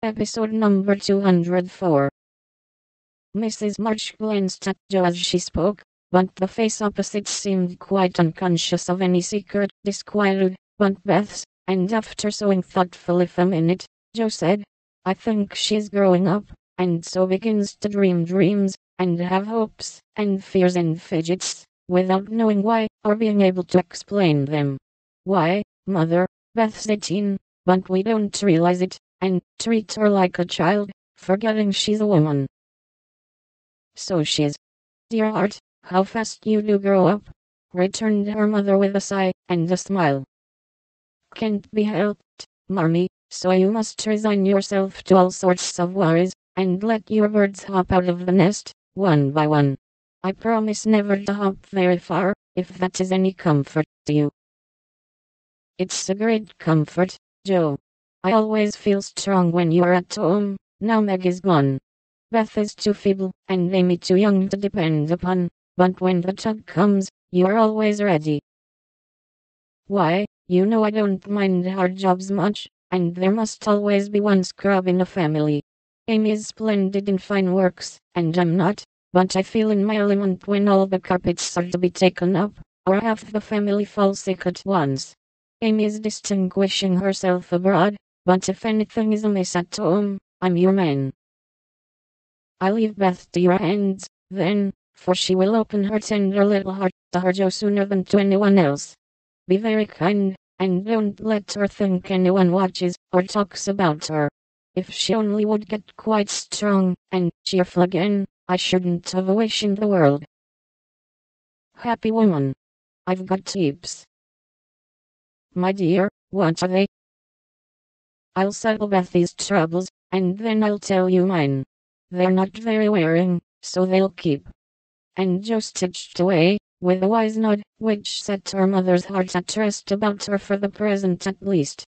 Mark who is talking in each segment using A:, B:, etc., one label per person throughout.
A: Episode number 204. Mrs. March glanced at Joe as she spoke, but the face opposite seemed quite unconscious of any secret disquietude but Beth's, and after sewing thoughtfully for a minute, Joe said, "I think she's growing up, and so begins to dream dreams, and have hopes, and fears and fidgets, without knowing why, or being able to explain them. Why, Mother, Beth's 18, but we don't realize it, and treat her like a child, forgetting she's a woman." "So she's. Dear heart, how fast you do grow up," returned her mother with a sigh and a smile. "Can't be helped, Marmee, so you must resign yourself to all sorts of worries, and let your birds hop out of the nest, one by one. I promise never to hop very far, if that is any comfort to you." "It's a great comfort, Joe. I always feel strong when you're at home. Now Meg is gone. Beth is too feeble, and Amy too young to depend upon, but when the tug comes, you're always ready." "Why, you know I don't mind hard jobs much, and there must always be one scrub in a family. Amy is splendid in fine works, and I'm not, but I feel in my element when all the carpets are to be taken up, or half the family fall sick at once. Amy is distinguishing herself abroad, but if anything is amiss at home, I'm your man. I leave Beth to your hands, then, for she will open her tender little heart to her Joe sooner than to anyone else. Be very kind, and don't let her think anyone watches or talks about her. If she only would get quite strong and cheerful again, I shouldn't have a wish in the world." "Happy woman. I've got heaps." "My dear, what are they?" "I'll settle Bethy's troubles, and then I'll tell you mine. They're not very wearing, so they'll keep." And Joe stitched away, with a wise nod, which set her mother's heart at rest about her for the present at least.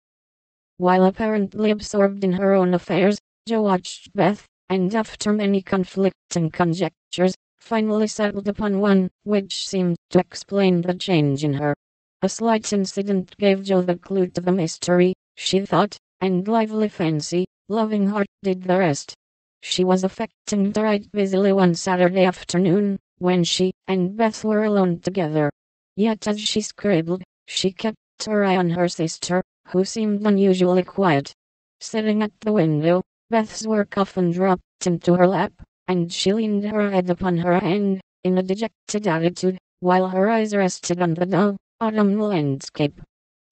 A: While apparently absorbed in her own affairs, Joe watched Beth, and after many conflicting conjectures, finally settled upon one, which seemed to explain the change in her. A slight incident gave Joe the clue to the mystery, she thought, and lively fancy, loving heart did the rest. She was affecting to write busily one Saturday afternoon, when she and Beth were alone together. Yet as she scribbled, she kept her eye on her sister, who seemed unusually quiet. Sitting at the window, Beth's work often dropped into her lap, and she leaned her head upon her hand, in a dejected attitude, while her eyes rested on the dull, autumn landscape.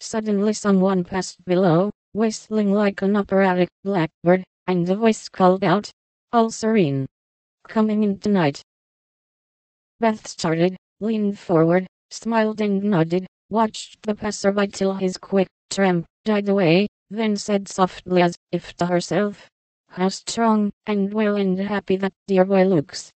A: Suddenly someone passed below, whistling like an operatic blackbird, and a voice called out, "All serene. Coming in tonight." Beth started, leaned forward, smiled and nodded, watched the passerby till his quick tramp died away, then said softly as if to herself, "How strong and well and happy that dear boy looks."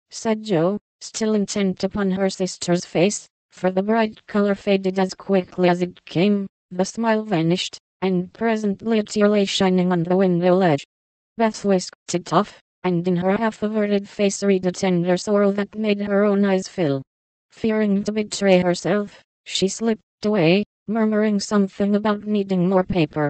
A: Said Joe, still intent upon her sister's face, for the bright color faded as quickly as it came, the smile vanished, and presently a tear lay shining on the window ledge. Beth whisked it off, and in her half-averted face read a tender sorrow that made her own eyes fill. Fearing to betray herself, she slipped away, murmuring something about needing more paper.